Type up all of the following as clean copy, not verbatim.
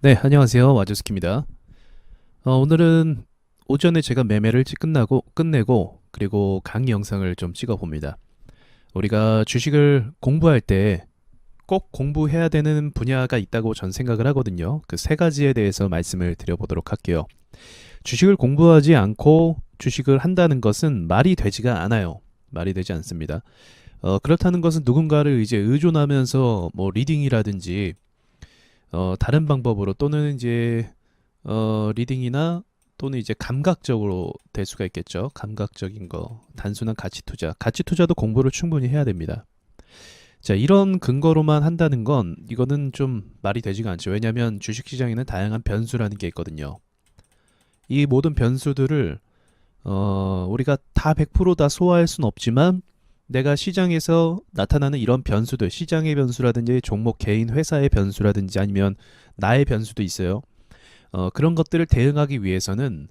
네, 안녕하세요. 와주스키입니다. 오늘은 오전에 제가 매매를 끝내고, 그리고 강의 영상을 좀 찍어 봅니다. 우리가 주식을 공부할 때 꼭 공부해야 되는 분야가 있다고 전 생각을 하거든요. 그 세 가지에 대해서 말씀을 드려보도록 할게요. 주식을 공부하지 않고 주식을 한다는 것은 말이 되지가 않아요. 말이 되지 않습니다. 그렇다는 것은 누군가를 이제 의존하면서 뭐 리딩이라든지 다른 방법으로 또는 이제 리딩이나 또는 이제 감각적으로 될 수가 있겠죠. 감각적인 거, 단순한 가치 투자. 가치 투자도 공부를 충분히 해야 됩니다. 자, 이런 근거로만 한다는 건 이거는 좀 말이 되지가 않죠. 왜냐하면 주식시장에는 다양한 변수라는 게 있거든요. 이 모든 변수들을 우리가 다 100%다 소화할 수는 없지만 내가 시장에서 나타나는 이런 변수들, 시장의 변수라든지 종목 개인 회사의 변수라든지 아니면 나의 변수도 있어요. 그런 것들을 대응하기 위해서는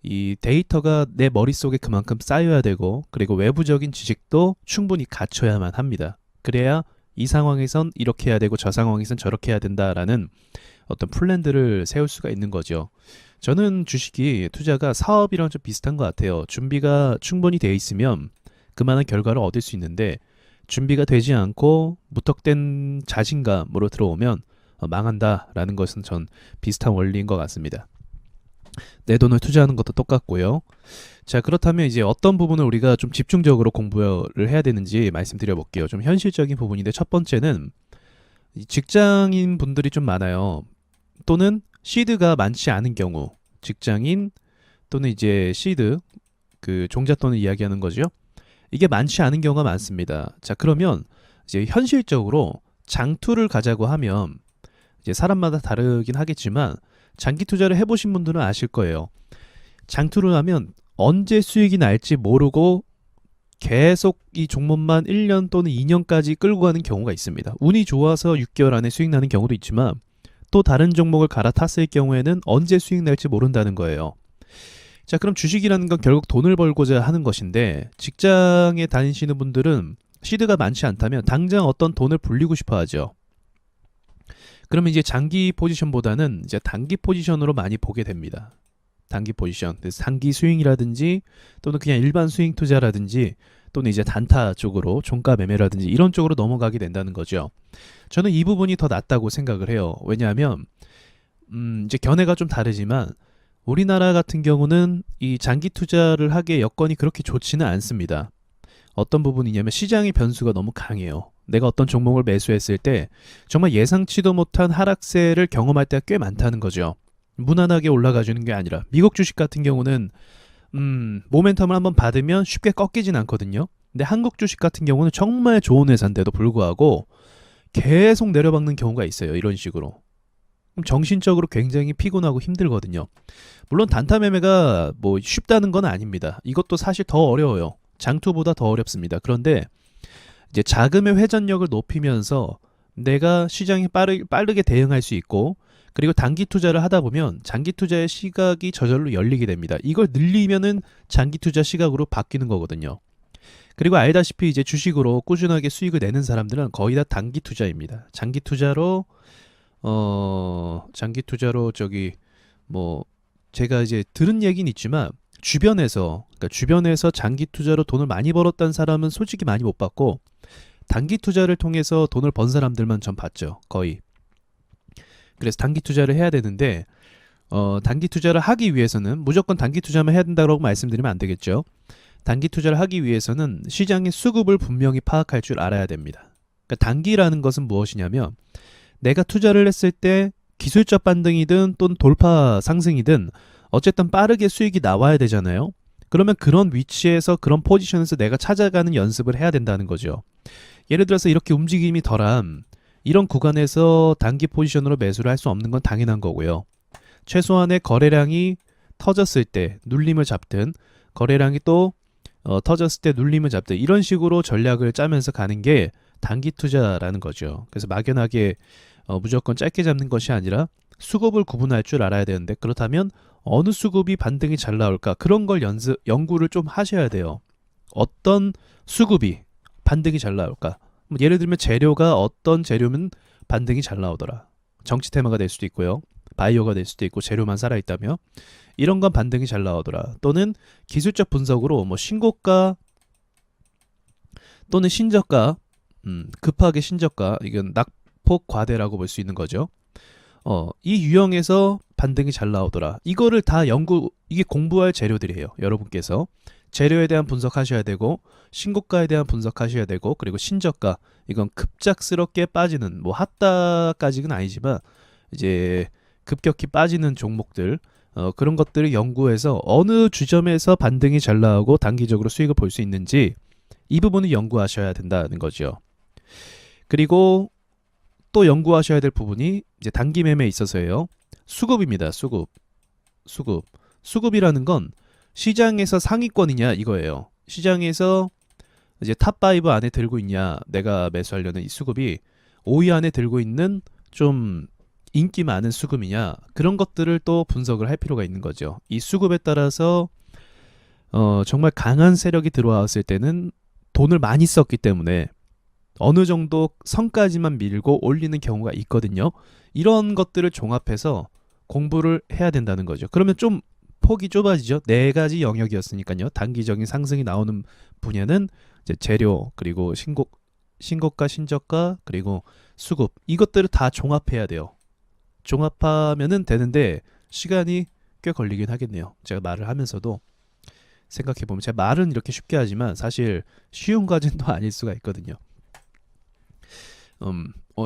이 데이터가 내 머릿속에 그만큼 쌓여야 되고 그리고 외부적인 지식도 충분히 갖춰야만 합니다. 그래야 이 상황에선 이렇게 해야 되고 저 상황에선 저렇게 해야 된다라는 어떤 플랜들을 세울 수가 있는 거죠. 저는 주식이 투자가 사업이랑 좀 비슷한 것 같아요. 준비가 충분히 돼 있으면 그만한 결과를 얻을 수 있는데 준비가 되지 않고 무턱된 자신감으로 들어오면 망한다라는 것은 전 비슷한 원리인 것 같습니다. 내 돈을 투자하는 것도 똑같고요. 자, 그렇다면 이제 어떤 부분을 우리가 좀 집중적으로 공부를 해야 되는지 말씀드려 볼게요. 좀 현실적인 부분인데 첫 번째는 직장인 분들이 좀 많아요. 또는 시드가 많지 않은 경우, 직장인 또는 이제 시드, 그 종잣돈을 이야기하는 거죠. 이게 많지 않은 경우가 많습니다. 자, 그러면 이제 현실적으로 장투를 가자고 하면 이제 사람마다 다르긴 하겠지만 장기 투자를 해보신 분들은 아실 거예요. 장투를 하면 언제 수익이 날지 모르고 계속 이 종목만 1년 또는 2년까지 끌고 가는 경우가 있습니다. 운이 좋아서 6개월 안에 수익 나는 경우도 있지만 또 다른 종목을 갈아탔을 경우에는 언제 수익 날지 모른다는 거예요. 자, 그럼 주식이라는 건 결국 돈을 벌고자 하는 것인데 직장에 다니시는 분들은 시드가 많지 않다면 당장 어떤 돈을 불리고 싶어 하죠. 그러면 이제 장기 포지션보다는 이제 단기 포지션으로 많이 보게 됩니다. 단기 포지션, 그래서 단기 스윙이라든지 또는 그냥 일반 스윙 투자라든지 또는 이제 단타 쪽으로 종가 매매라든지 이런 쪽으로 넘어가게 된다는 거죠. 저는 이 부분이 더 낫다고 생각을 해요. 왜냐하면 이제 견해가 좀 다르지만 우리나라 같은 경우는 이 장기 투자를 하기에 여건이 그렇게 좋지는 않습니다. 어떤 부분이냐면 시장의 변수가 너무 강해요. 내가 어떤 종목을 매수했을 때 정말 예상치도 못한 하락세를 경험할 때가 꽤 많다는 거죠. 무난하게 올라가 주는 게 아니라 미국 주식 같은 경우는 모멘텀을 한번 받으면 쉽게 꺾이진 않거든요. 근데 한국 주식 같은 경우는 정말 좋은 회사인데도 불구하고 계속 내려박는 경우가 있어요. 이런 식으로. 정신적으로 굉장히 피곤하고 힘들거든요. 물론 단타 매매가 뭐 쉽다는 건 아닙니다. 이것도 사실 더 어려워요. 장투보다 더 어렵습니다. 그런데 이제 자금의 회전력을 높이면서 내가 시장에 빠르게 대응할 수 있고 그리고 단기 투자를 하다 보면 장기 투자의 시각이 저절로 열리게 됩니다. 이걸 늘리면은 장기 투자 시각으로 바뀌는 거거든요. 그리고 알다시피 이제 주식으로 꾸준하게 수익을 내는 사람들은 거의 다 단기 투자입니다. 장기 투자로 저기 뭐 제가 이제 들은 얘기는 있지만 주변에서 장기 투자로 돈을 많이 벌었다는 사람은 솔직히 많이 못 봤고 단기 투자를 통해서 돈을 번 사람들만 전 봤죠. 거의. 그래서 단기 투자를 해야 되는데 단기 투자를 하기 위해서는 무조건 단기 투자만 해야 된다고 말씀드리면 안 되겠죠. 단기 투자를 하기 위해서는 시장의 수급을 분명히 파악할 줄 알아야 됩니다. 그러니까 단기라는 것은 무엇이냐면 내가 투자를 했을 때 기술적 반등이든 또는 돌파 상승이든 어쨌든 빠르게 수익이 나와야 되잖아요. 그러면 그런 위치에서 그런 포지션에서 내가 찾아가는 연습을 해야 된다는 거죠. 예를 들어서 이렇게 움직임이 덜한 이런 구간에서 단기 포지션으로 매수를 할 수 없는 건 당연한 거고요. 최소한의 거래량이 터졌을 때 눌림을 잡든 거래량이 또 터졌을 때 눌림을 잡든 이런 식으로 전략을 짜면서 가는 게 단기 투자라는 거죠. 그래서 막연하게 무조건 짧게 잡는 것이 아니라 수급을 구분할 줄 알아야 되는데 그렇다면 어느 수급이 반등이 잘 나올까 그런 걸 연구를 좀 하셔야 돼요. 어떤 수급이 반등이 잘 나올까? 뭐 예를 들면 재료가 어떤 재료면 반등이 잘 나오더라. 정치 테마가 될 수도 있고요. 바이오가 될 수도 있고 재료만 살아있다며 이런 건 반등이 잘 나오더라. 또는 기술적 분석으로 뭐 신고가 또는 신저가, 급하게 신저가, 이건 낙폭 과대라고 볼 수 있는 거죠. 이 유형에서 반등이 잘 나오더라. 이거를 다 이게 공부할 재료들이에요. 여러분께서 재료에 대한 분석하셔야 되고, 신고가에 대한 분석하셔야 되고, 그리고 신저가, 이건 급작스럽게 빠지는, 뭐 핫다까지는 아니지만 이제 급격히 빠지는 종목들, 그런 것들을 연구해서 어느 주점에서 반등이 잘 나오고 단기적으로 수익을 볼 수 있는지 이 부분을 연구하셔야 된다는 거죠. 그리고 또 연구하셔야 될 부분이 이제 단기 매매에 있어서예요. 수급입니다. 수급이라는 건 시장에서 상위권이냐 이거예요. 시장에서 이제 탑5 안에 들고 있냐, 내가 매수하려는 이 수급이 5위 안에 들고 있는 좀 인기 많은 수급이냐, 그런 것들을 또 분석을 할 필요가 있는 거죠. 이 수급에 따라서 정말 강한 세력이 들어왔을 때는 돈을 많이 썼기 때문에 어느 정도 선까지만 밀고 올리는 경우가 있거든요. 이런 것들을 종합해서 공부를 해야 된다는 거죠. 그러면 좀 폭이 좁아지죠. 네 가지 영역이었으니까요. 단기적인 상승이 나오는 분야는 이제 재료, 그리고 신고가, 신저가, 그리고 수급, 이것들을 다 종합해야 돼요. 종합하면은 되는데 시간이 꽤 걸리긴 하겠네요. 제가 말을 하면서도 생각해보면, 제가 말은 이렇게 쉽게 하지만 사실 쉬운 과정도 아닐 수가 있거든요.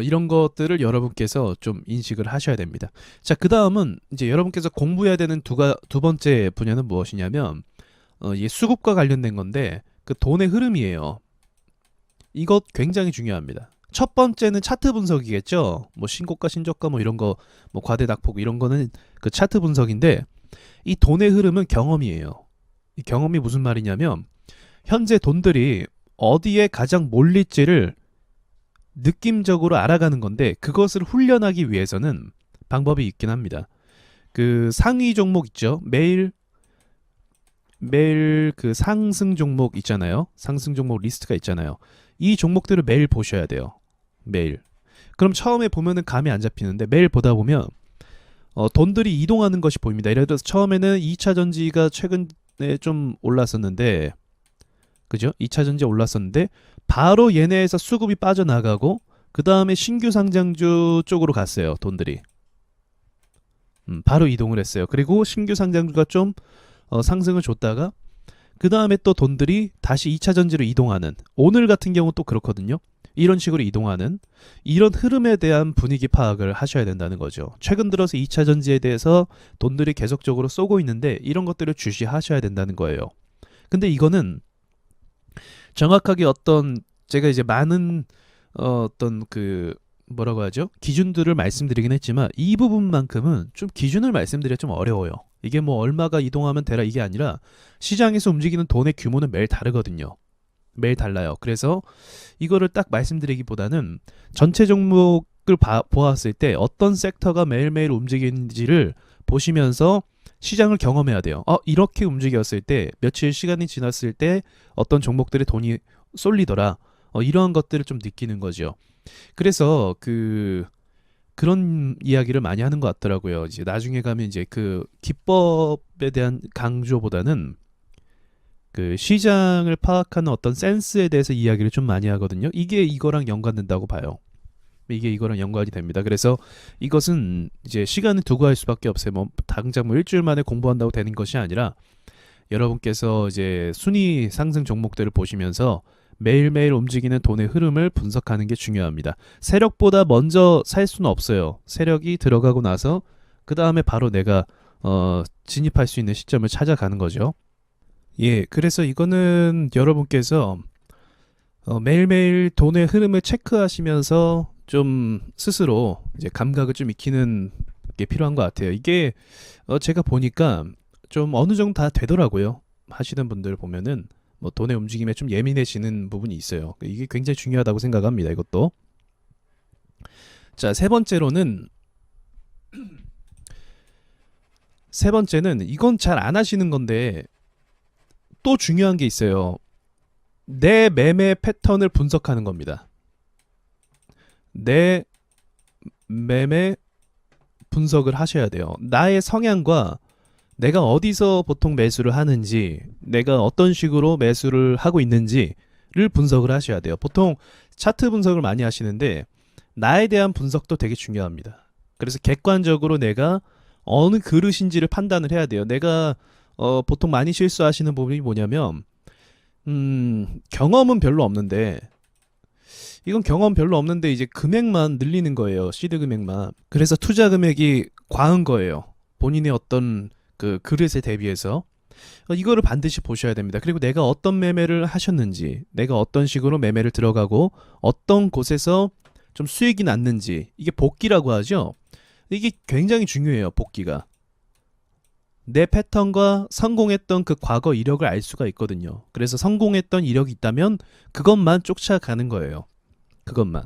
이런 것들을 여러분께서 좀 인식을 하셔야 됩니다. 자, 그 다음은 이제 여러분께서 공부해야 되는 두 번째 분야는 무엇이냐면, 이게 수급과 관련된 건데, 그 돈의 흐름이에요. 이것 굉장히 중요합니다. 첫 번째는 차트 분석이겠죠. 뭐 신고가, 신저가, 뭐 이런 거, 뭐 과대 낙폭 이런 거는 그 차트 분석인데, 이 돈의 흐름은 경험이에요. 이 경험이 무슨 말이냐면, 현재 돈들이 어디에 가장 몰릴지를 느낌적으로 알아가는 건데, 그것을 훈련하기 위해서는 방법이 있긴 합니다. 그 상위 종목 있죠. 매일 그 상승 종목 있잖아요. 상승 종목 리스트가 있잖아요. 이 종목들을 매일 보셔야 돼요. 매일. 그럼 처음에 보면은 감이 안 잡히는데, 매일 보다 보면 돈들이 이동하는 것이 보입니다. 예를 들어서 처음에는 2차 전지가 최근에 좀 올랐었는데, 그죠? 2차 전지 올랐었는데 바로 얘네에서 수급이 빠져나가고 그 다음에 신규 상장주 쪽으로 갔어요. 돈들이 바로 이동을 했어요. 그리고 신규 상장주가 좀 상승을 줬다가 그 다음에 또 돈들이 다시 2차 전지로 이동하는, 오늘 같은 경우 또 그렇거든요. 이런 식으로 이동하는 이런 흐름에 대한 분위기 파악을 하셔야 된다는 거죠. 최근 들어서 2차 전지에 대해서 돈들이 계속적으로 쏘고 있는데 이런 것들을 주시하셔야 된다는 거예요. 근데 이거는 정확하게 제가 이제 많은 어떤 그 뭐라고 하죠? 기준들을 말씀드리긴 했지만 이 부분만큼은 좀 기준을 말씀드리기가 좀 어려워요. 이게 뭐 얼마가 이동하면 되라 이게 아니라 시장에서 움직이는 돈의 규모는 매일 다르거든요. 매일 달라요. 그래서 이거를 딱 말씀드리기보다는 전체 종목을 보았을 때 어떤 섹터가 매일매일 움직이는지를 보시면서 시장을 경험해야 돼요. 이렇게 움직였을 때, 며칠 시간이 지났을 때 어떤 종목들의 돈이 쏠리더라. 이러한 것들을 좀 느끼는 거죠. 그래서 그런 이야기를 많이 하는 것 같더라고요. 이제 나중에 가면 이제 그 기법에 대한 강조보다는 그 시장을 파악하는 어떤 센스에 대해서 이야기를 좀 많이 하거든요. 이게 이거랑 연관된다고 봐요. 이게 이거랑 연관이 됩니다. 그래서 이것은 이제 시간을 두고 할 수밖에 없어요. 뭐 당장 뭐 일주일 만에 공부한다고 되는 것이 아니라 여러분께서 이제 순위 상승 종목들을 보시면서 매일매일 움직이는 돈의 흐름을 분석하는 게 중요합니다. 세력보다 먼저 살 수는 없어요. 세력이 들어가고 나서 그 다음에 바로 내가 진입할 수 있는 시점을 찾아가는 거죠. 예, 그래서 이거는 여러분께서 매일매일 돈의 흐름을 체크하시면서 좀 스스로 이제 감각을 좀 익히는 게 필요한 것 같아요. 이게 제가 보니까 좀 어느 정도 다 되더라고요. 하시는 분들 보면은 뭐 돈의 움직임에 좀 예민해지는 부분이 있어요. 이게 굉장히 중요하다고 생각합니다. 이것도. 자, 세 번째는 이건 잘 안 하시는 건데 또 중요한 게 있어요. 내 매매 패턴을 분석하는 겁니다. 내 매매 분석을 하셔야 돼요. 나의 성향과 내가 어디서 보통 매수를 하는지, 내가 어떤 식으로 매수를 하고 있는지를 분석을 하셔야 돼요. 보통 차트 분석을 많이 하시는데 나에 대한 분석도 되게 중요합니다. 그래서 객관적으로 내가 어느 그릇인지를 판단을 해야 돼요. 내가 보통 많이 실수하시는 부분이 뭐냐면 경험은 별로 없는데, 이건 경험 별로 없는데 이제 금액만 늘리는 거예요. 시드 금액만. 그래서 투자 금액이 과한 거예요. 본인의 어떤 그 그릇에 대비해서. 이거를 반드시 보셔야 됩니다. 그리고 내가 어떤 매매를 하셨는지, 내가 어떤 식으로 매매를 들어가고 어떤 곳에서 좀 수익이 났는지, 이게 복기라고 하죠. 이게 굉장히 중요해요. 복기가. 내 패턴과 성공했던 그 과거 이력을 알 수가 있거든요. 그래서 성공했던 이력이 있다면 그것만 쫓아가는 거예요. 그것만.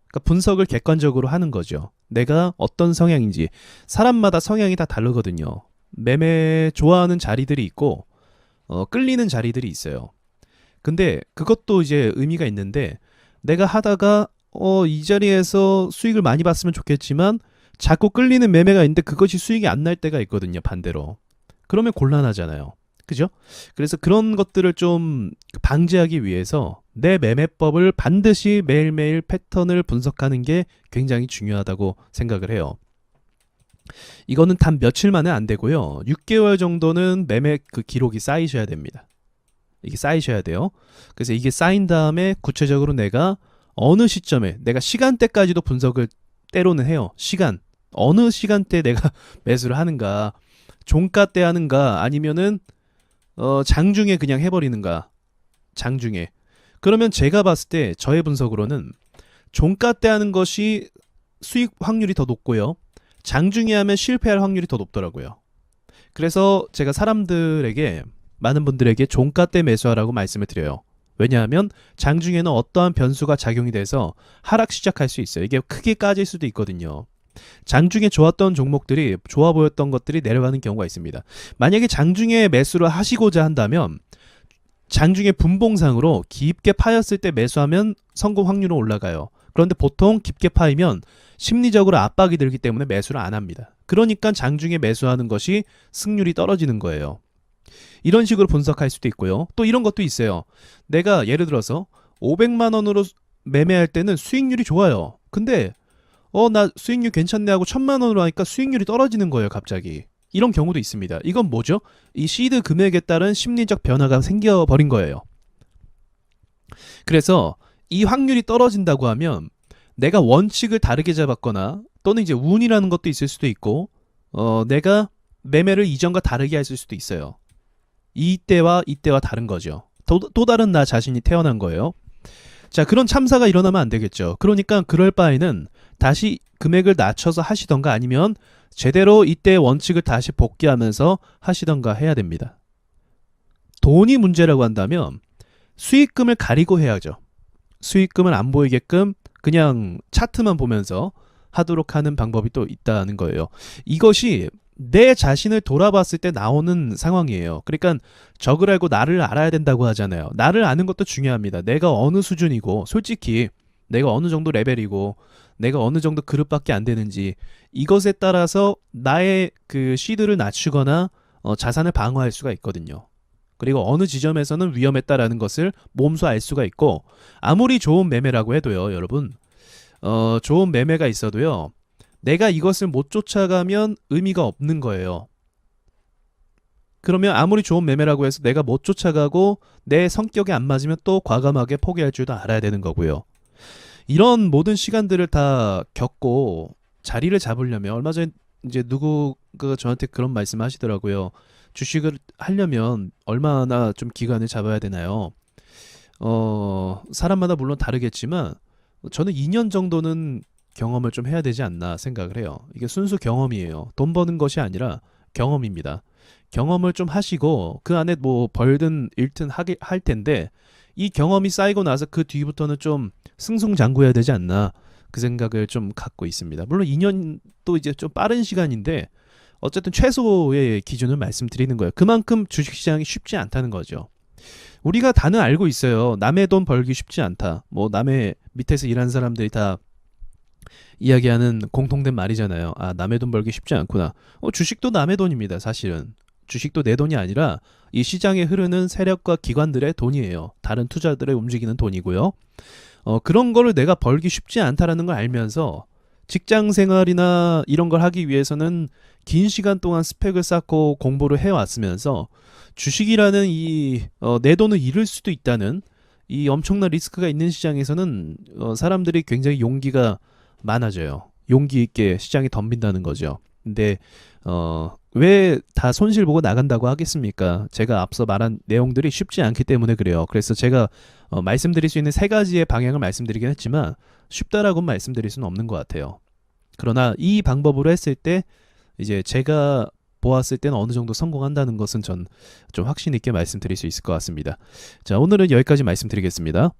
그러니까 분석을 객관적으로 하는 거죠. 내가 어떤 성향인지. 사람마다 성향이 다 다르거든요. 매매 좋아하는 자리들이 있고 끌리는 자리들이 있어요. 근데 그것도 이제 의미가 있는데, 내가 하다가 이 자리에서 수익을 많이 봤으면 좋겠지만 자꾸 끌리는 매매가 있는데 그것이 수익이 안 날 때가 있거든요. 반대로. 그러면 곤란하잖아요. 그죠? 그래서 그런 것들을 좀 방지하기 위해서 내 매매법을 반드시 매일매일 패턴을 분석하는 게 굉장히 중요하다고 생각을 해요. 이거는 단 며칠 만에 안 되고요. 6개월 정도는 매매 그 기록이 쌓이셔야 됩니다. 이게 쌓이셔야 돼요. 그래서 이게 쌓인 다음에 구체적으로 내가 어느 시점에, 내가 시간대까지도 분석을 때로는 해요. 시간. 어느 시간대에 내가 매수를 하는가, 종가 때 하는가, 아니면은 장중에 그냥 해버리는가. 장중에. 그러면 제가 봤을 때 저의 분석으로는 종가 때 하는 것이 수익 확률이 더 높고요. 장중에 하면 실패할 확률이 더 높더라고요. 그래서 제가 사람들에게, 많은 분들에게 종가 때 매수하라고 말씀을 드려요. 왜냐하면 장중에는 어떠한 변수가 작용이 돼서 하락 시작할 수 있어요. 이게 크게 까질 수도 있거든요. 장중에 좋았던 종목들이, 좋아 보였던 것들이 내려가는 경우가 있습니다. 만약에 장중에 매수를 하시고자 한다면 장중에 분봉상으로 깊게 파였을 때 매수하면 성공 확률은 올라가요. 그런데 보통 깊게 파이면 심리적으로 압박이 들기 때문에 매수를 안 합니다. 그러니까 장중에 매수하는 것이 승률이 떨어지는 거예요. 이런 식으로 분석할 수도 있고요. 또 이런 것도 있어요. 내가 예를 들어서 500만 원으로 매매할 때는 수익률이 좋아요. 근데 나 수익률 괜찮네 하고 1000만 원으로 하니까 수익률이 떨어지는 거예요. 갑자기. 이런 경우도 있습니다. 이건 뭐죠? 이 시드 금액에 따른 심리적 변화가 생겨버린 거예요. 그래서 이 확률이 떨어진다고 하면 내가 원칙을 다르게 잡았거나, 또는 이제 운이라는 것도 있을 수도 있고, 내가 매매를 이전과 다르게 했을 수도 있어요. 이때와 이때와 다른 거죠. 또 다른 나 자신이 태어난 거예요. 자, 그런 참사가 일어나면 안 되겠죠. 그러니까 그럴 바에는 다시 금액을 낮춰서 하시던가, 아니면 제대로 이때 원칙을 다시 복귀하면서 하시던가 해야 됩니다. 돈이 문제라고 한다면 수익금을 가리고 해야죠. 수익금을 안 보이게끔 그냥 차트만 보면서 하도록 하는 방법이 또 있다는 거예요. 이것이 내 자신을 돌아봤을 때 나오는 상황이에요. 그러니까 적을 알고 나를 알아야 된다고 하잖아요. 나를 아는 것도 중요합니다. 내가 어느 수준이고, 솔직히 내가 어느 정도 레벨이고, 내가 어느 정도 그릇밖에 안 되는지, 이것에 따라서 나의 그 시드를 낮추거나 자산을 방어할 수가 있거든요. 그리고 어느 지점에서는 위험했다라는 것을 몸소 알 수가 있고, 아무리 좋은 매매라고 해도요, 여러분, 좋은 매매가 있어도요, 내가 이것을 못 쫓아가면 의미가 없는 거예요. 그러면 아무리 좋은 매매라고 해서 내가 못 쫓아가고 내 성격에 안 맞으면 또 과감하게 포기할 줄도 알아야 되는 거고요. 이런 모든 시간들을 다 겪고 자리를 잡으려면, 얼마 전에 이제 누구가 저한테 그런 말씀 하시더라고요. 주식을 하려면 얼마나 좀 기간을 잡아야 되나요? 사람마다 물론 다르겠지만 저는 2년 정도는 경험을 좀 해야 되지 않나 생각을 해요. 이게 순수 경험이에요. 돈 버는 것이 아니라 경험입니다. 경험을 좀 하시고 그 안에 뭐 벌든 잃든 할 텐데, 이 경험이 쌓이고 나서 그 뒤부터는 좀 승승장구해야 되지 않나, 그 생각을 좀 갖고 있습니다. 물론 2년도 이제 좀 빠른 시간인데 어쨌든 최소의 기준을 말씀드리는 거예요. 그만큼 주식시장이 쉽지 않다는 거죠. 우리가 다는 알고 있어요. 남의 돈 벌기 쉽지 않다. 뭐 남의 밑에서 일하는 사람들이 다 이야기하는 공통된 말이잖아요. 아, 남의 돈 벌기 쉽지 않구나. 주식도 남의 돈입니다, 사실은. 주식도 내 돈이 아니라 이 시장에 흐르는 세력과 기관들의 돈이에요. 다른 투자들의 움직이는 돈이고요. 그런 거를 내가 벌기 쉽지 않다라는 걸 알면서 직장 생활이나 이런 걸 하기 위해서는 긴 시간 동안 스펙을 쌓고 공부를 해왔으면서 주식이라는 내 돈을 잃을 수도 있다는 이 엄청난 리스크가 있는 시장에서는 사람들이 굉장히 용기가 많아져요. 용기 있게 시장에 덤빈다는 거죠. 근데 왜 다 손실 보고 나간다고 하겠습니까? 제가 앞서 말한 내용들이 쉽지 않기 때문에 그래요. 그래서 제가 말씀드릴 수 있는 세 가지의 방향을 말씀드리긴 했지만 쉽다라고 말씀드릴 수는 없는 것 같아요. 그러나 이 방법으로 했을 때 이제 제가 보았을 때는 어느 정도 성공한다는 것은 전 좀 확신 있게 말씀드릴 수 있을 것 같습니다. 자, 오늘은 여기까지 말씀드리겠습니다.